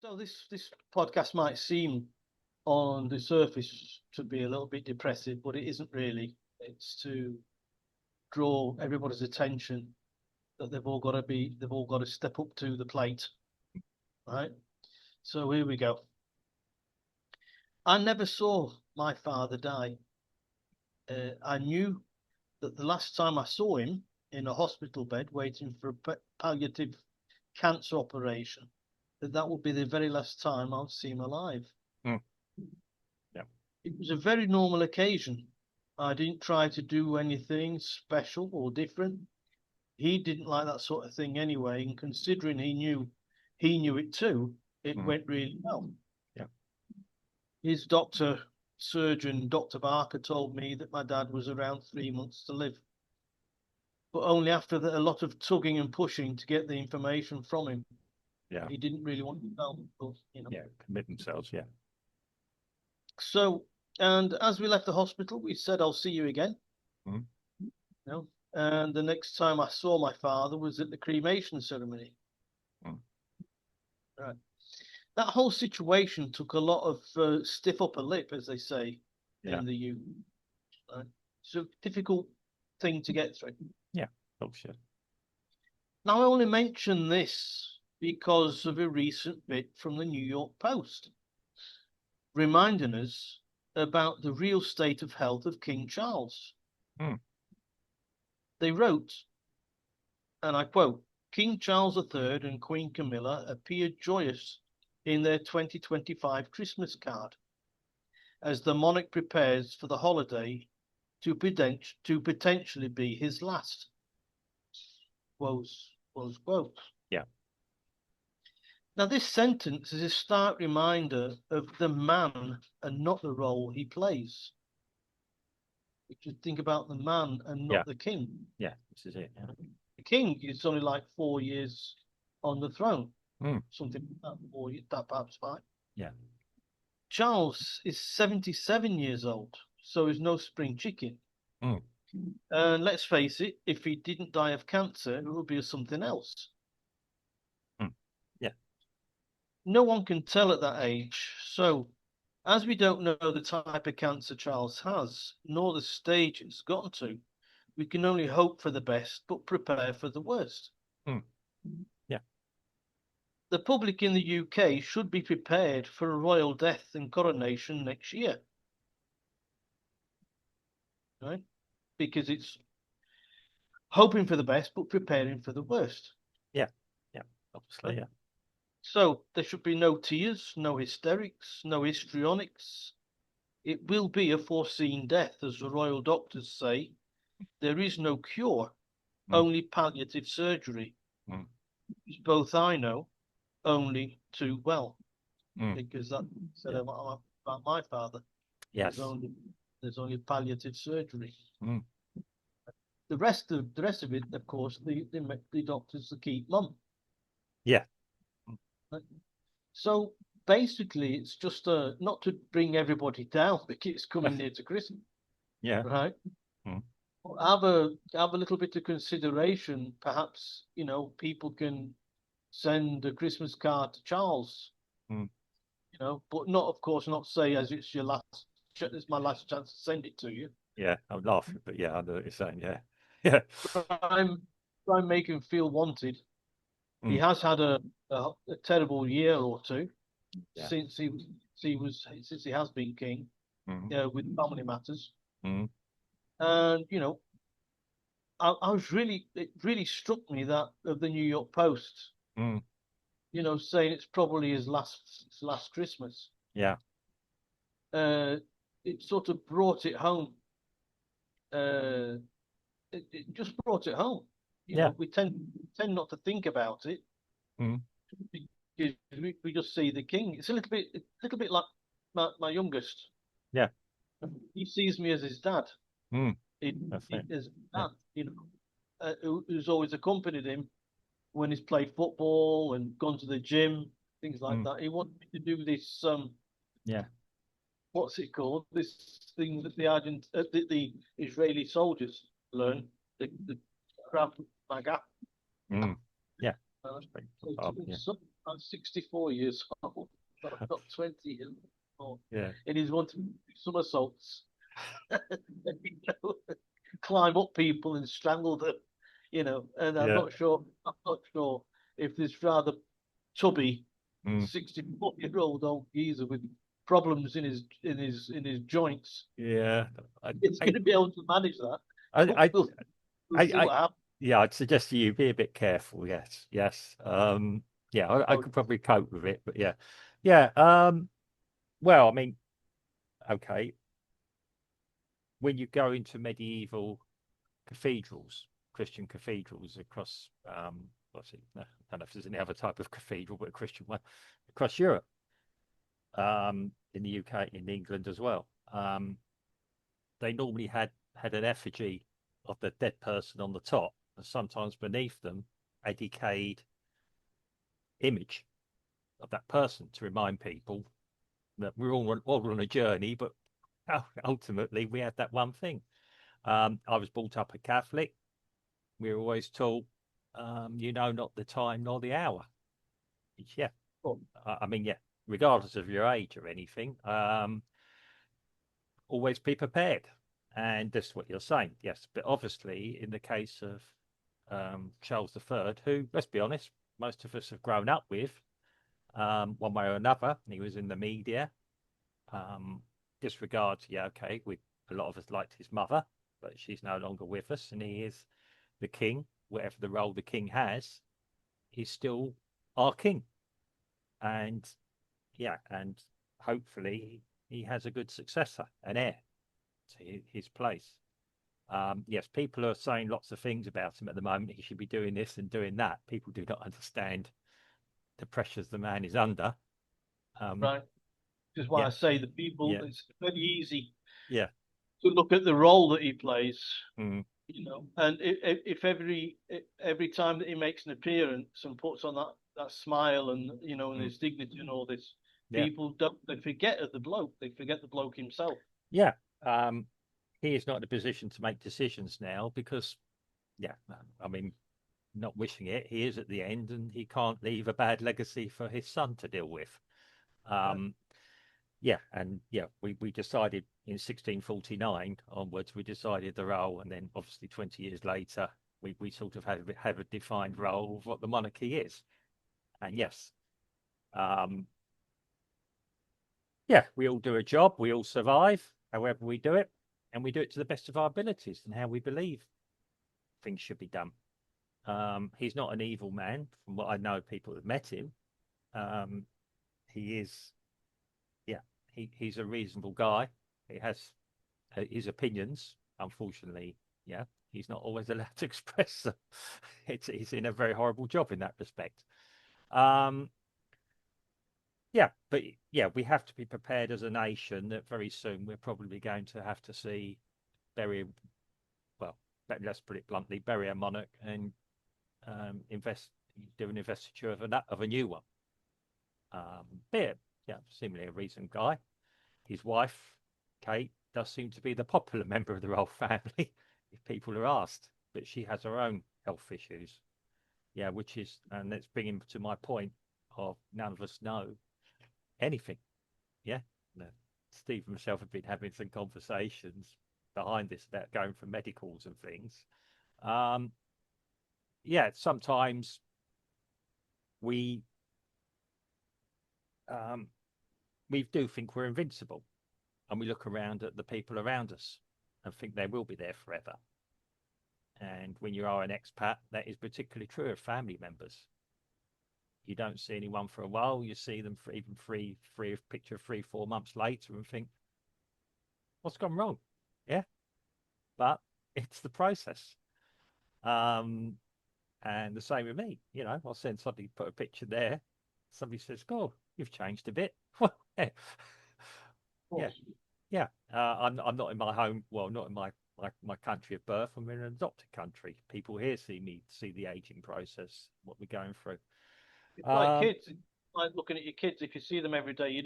So this podcast might seem on the surface to be a little bit depressive, but it isn't really. It's to draw everybody's attention that they've all got to step up to the plate, right? So here we go. I never saw my father die. I knew that the last time I saw him in a hospital bed waiting for a palliative cancer operation, that would be the very last time I'll see him alive. Mm. Yeah. It was a very normal occasion. I didn't try to do anything special or different. He didn't like that sort of thing anyway, and considering he knew it too, it went really well. Yeah. His surgeon, Dr. Barker, told me that my dad was around 3 months to live, but only after a lot of tugging and pushing to get the information from him. Yeah. He didn't really want to tell, but, Yeah, commit themselves, yeah. So, and as we left the hospital, we said, I'll see you again. Mm. And the next time I saw my father was at the cremation ceremony. Mm. Right. That whole situation took a lot of stiff upper lip, as they say in the UK. Right? It's a difficult thing to get through. Yeah, oh shit. Now, I only mention this because of a recent bit from the New York Post, reminding us about the real state of health of King Charles. Mm. They wrote, and I quote, King Charles III and Queen Camilla appeared joyous in their 2025 Christmas card as the monarch prepares for the holiday to potentially be his last. Quotes. Yeah. Now, this sentence is a stark reminder of the man and not the role he plays. We should think about the man and not the king. Yeah, this is it. Yeah. The king is only like 4 years on the throne. Something like that, 4 years, that perhaps 5. Yeah. Charles is 77 years old, so he's no spring chicken. Mm. And let's face it, if he didn't die of cancer, it would be something else. Yeah. No one can tell at that age. So, as we don't know the type of cancer Charles has, nor the stage it's gotten to, we can only hope for the best, but prepare for the worst. Yeah. The public in the UK should be prepared for a royal death and coronation next year. Right? Because it's hoping for the best, but preparing for the worst. Yeah. Yeah. Obviously, right? Yeah. So there should be no tears, no hysterics, no histrionics. It will be a foreseen death, as the royal doctors say. There is no cure, only palliative surgery. Both I know only too well, because that said about my father. Yes. There's only palliative surgery. The rest of it, of course, the doctors to keep mum. Yeah. So basically, it's just not to bring everybody down because it's coming near to Christmas. Yeah. Right. Have a little bit of consideration. Perhaps people can send a Christmas card to Charles. But not, of course, not say as it's it's my last chance to send it to you. Yeah, I'm laughing, but yeah, I know what you're saying. Yeah. Yeah. Try and make him feel wanted. He has had a terrible year or two since he has been king, with family matters. And it really struck me that of the New York Post, saying it's probably his last Christmas. Yeah. It sort of brought it home. It just brought it home. We tend not to think about it because we just see the king. It's a little bit like my youngest. Yeah. He sees me as his dad. As dad, who's always accompanied him when he's played football and gone to the gym, things like that. He wanted me to do this. What's it called? This thing that the Israeli soldiers learn, the Krav Maga. Yeah. I'm 64 years old. I've got 20 years more. Yeah. And he's wanting to do somersaults, you know, climb up people and strangle them, And I'm Yeah. not sure. I'm not sure if this rather tubby Mm. 64-year-old old geezer with problems in his joints Yeah. is going I, to be able to manage that. I, We'll see I, what happens. yeah, I'd suggest to you be a bit careful. Yes. Yes. Yeah, I Oh, could probably cope with it, but yeah. Yeah. Well, I mean, okay. When you go into medieval cathedrals, Christian cathedrals across, what's it? No, I don't know if there's any other type of cathedral, but a Christian one across Europe, in the UK, in England as well. They normally had an effigy of the dead person on the top, and sometimes beneath them a decayed image of that person to remind people that we're all on a journey, but ultimately we have that one thing. I was brought up a Catholic. We were always taught, you know, not the time nor the hour. Yeah, oh, I mean, yeah, regardless of your age or anything, always be prepared. And that's what you're saying, yes. But obviously, in the case of Charles III, who, let's be honest, most of us have grown up with, one way or another. He was in the media. Disregard, yeah, okay, a lot of us liked his mother, but she's no longer with us, and he is the king. Whatever the role the king has, he's still our king. And yeah, and hopefully he has a good successor, an heir to his place. Yes, people are saying lots of things about him at the moment. He should be doing this and doing that. People do not understand the pressures the man is under. Um, right. Which is why yeah, I say the people, yeah, it's very easy yeah, to look at the role that he plays, mm, and if every time that he makes an appearance and puts on that smile and and mm, his dignity and all this, yeah, people don't they forget of the bloke. They forget the bloke himself. yeah. He is not in a position to make decisions now because, yeah, I mean, not wishing it, he is at the end and he can't leave a bad legacy for his son to deal with. Right. Um, yeah, and yeah, we decided in 1649 onwards, we decided the role, and then obviously 20 years later, we sort of have a defined role of what the monarchy is. And yes, um, yeah, we all do a job, we all survive, however we do it, and we do it to the best of our abilities and how we believe things should be done. He's not an evil man, from what I know, people have met him. Um, he is, yeah, he's a reasonable guy. He has his opinions. Unfortunately, yeah, he's not always allowed to express them. He's in a very horrible job in that respect. Um, yeah, but yeah, we have to be prepared as a nation that very soon we're probably going to have to see bury, well, let's put it bluntly, bury a monarch and do an investiture of a new one. But yeah, seemingly a reasoned guy. His wife, Kate, does seem to be the popular member of the royal family, if people are asked, but she has her own health issues. Yeah, which is, and let's bring him to my point of none of us know anything. Yeah, no. Steve and myself have been having some conversations behind this about going for medicals and things. Um, yeah, sometimes we um, we do think we're invincible, and we look around at the people around us and think they will be there forever. And when you are an expat, that is particularly true of family members. You don't see anyone for a while. You see them for even picture 3, 4 months later and think, what's gone wrong? Yeah, but it's the process. Um, and the same with me. I'll send somebody put a picture there. Somebody says, "Oh, you've changed a bit." Yeah, Of yeah, course. yeah. I'm not in my home. Well, not in my country of birth. I'm in an adopted country. People here see the aging process, what we're going through. It's like Um, kids. It's like looking at your kids. If you see them every day, you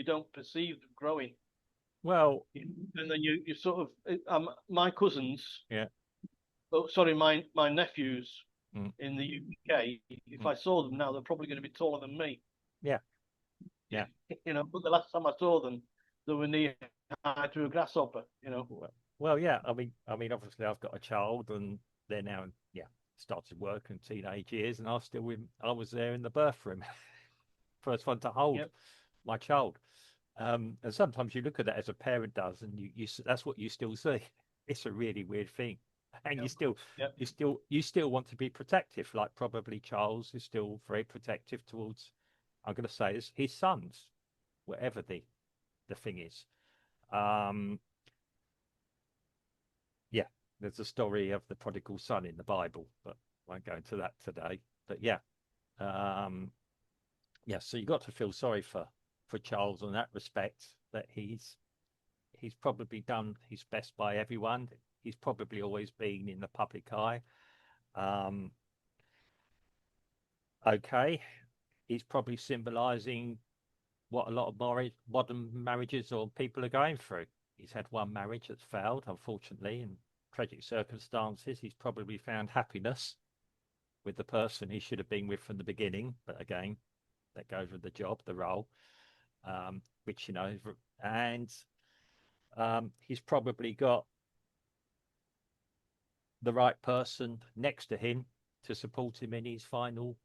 don't perceive them growing, well, and then you sort of my cousins. yeah, Oh, sorry, my nephews. in the UK, if I saw them now, they're probably going to be taller than me. Yeah, yeah. But the last time I saw them, they were knee high to a grasshopper. Well, yeah. Obviously, I've got a child, and they're now, yeah, started work in teenage years, and I was there in the birth room, first one to hold Yep, my child. And sometimes you look at that as a parent does, and that's what you still see. It's a really weird thing, and yep, yep. you still want to be protective. Like probably Charles is still very protective towards. I'm going to say his sons, whatever the thing is. Um, yeah, there's a story of the prodigal son in the Bible, but I won't go into that today. But yeah, um, yeah. So you got to feel sorry for Charles in that respect, that he's probably done his best by everyone. He's probably always been in the public eye. Um, okay, he's probably symbolising what a lot of modern marriages or people are going through. He's had one marriage that's failed, unfortunately, in tragic circumstances. He's probably found happiness with the person he should have been with from the beginning. But again, that goes with the job, the role, which, and he's probably got the right person next to him to support him in his final,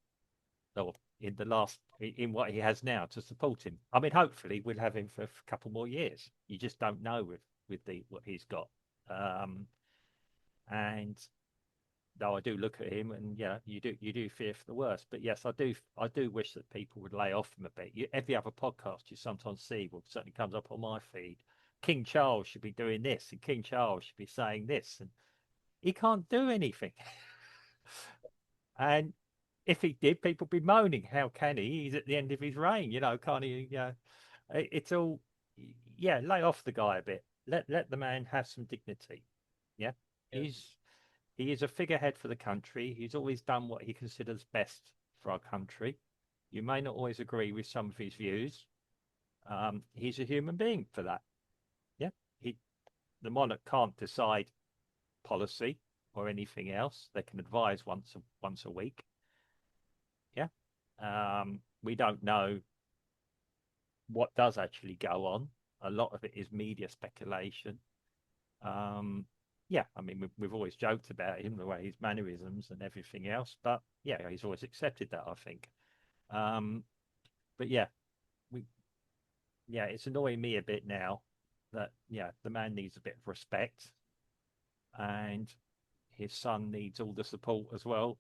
or in the last, in what he has now to support him. I mean, hopefully we'll have him for a couple more years. You just don't know with the what he's got. Um, and though I do look at him, and yeah, you do fear for the worst. But yes, I do wish that people would lay off him a bit. Every other podcast you sometimes see, well, certainly comes up on my feed. King Charles should be doing this, and King Charles should be saying this, and he can't do anything. And if he did, people would be moaning, "How can he? He's at the end of his reign, can't he?" It's all, yeah. Lay off the guy a bit. Let the man have some dignity. Yeah, Yeah. he is a figurehead for the country. He's always done what he considers best for our country. You may not always agree with some of his views. He's a human being for that. Yeah, he the monarch can't decide policy or anything else. They can advise once a week. Yeah. We don't know what does actually go on. A lot of it is media speculation. Um, yeah, I mean, we've always joked about him, the way his mannerisms and everything else, but yeah, he's always accepted that, I think. Um, but yeah, we, yeah, it's annoying me a bit now that, yeah, the man needs a bit of respect, and his son needs all the support as well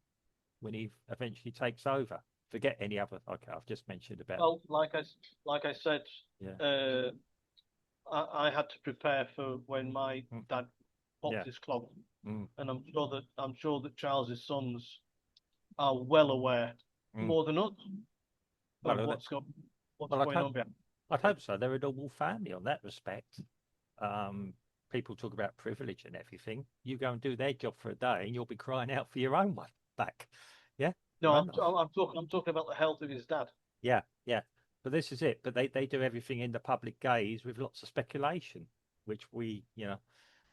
when he eventually takes over. Forget any other. Okay, I've just mentioned about. Well, like I said, Yeah. uh, I had to prepare for when my Mm, dad popped yeah. his clog, Mm, and I'm sure that Charles's sons are well aware, mm. more than us, of Well, what's well, going on behind. I'd hope so. They're a normal family on that respect. Um, People talk about privilege and everything. You go and do their job for a day, and you'll be crying out for your own one back. Yeah, No, right. I'm talking about the health of his dad. Yeah, yeah. But this is it. But they do everything in the public gaze with lots of speculation, which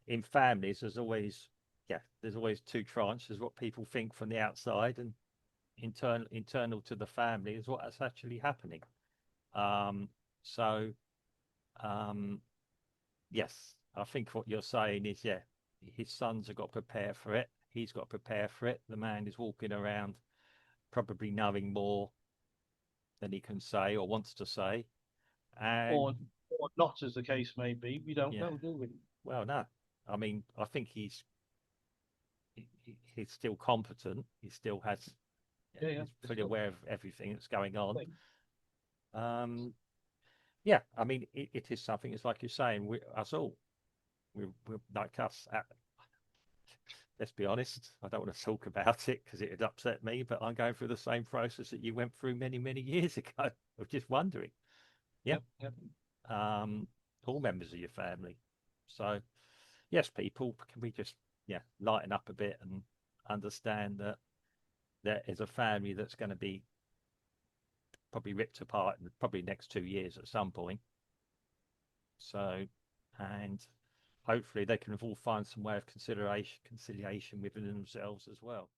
in families, there's always two tranches: what people think from the outside, and internal to the family is what's actually happening. Um, so, um, yes, I think what you're saying is, yeah, his sons have got to prepare for it. He's got to prepare for it. The man is walking around probably knowing more than he can say or wants to say. And or not, as the case may be. We don't yeah, know, do we? well, no, I mean, I think he's still competent. He still has, Yeah, yeah. he's fully aware of everything that's going on. Um, yeah, I mean, it is something. It's like you're saying, us all, we're like us. Let's be honest. I don't want to talk about it because it'd upset me, but I'm going through the same process that you went through many, many years ago of just wondering. Yeah, Yep, yep. um, all members of your family. So, yes, people, can we just lighten up a bit and understand that there is a family that's going to be probably ripped apart in probably next 2 years at some point. So, and hopefully they can all find some way of conciliation within themselves as well.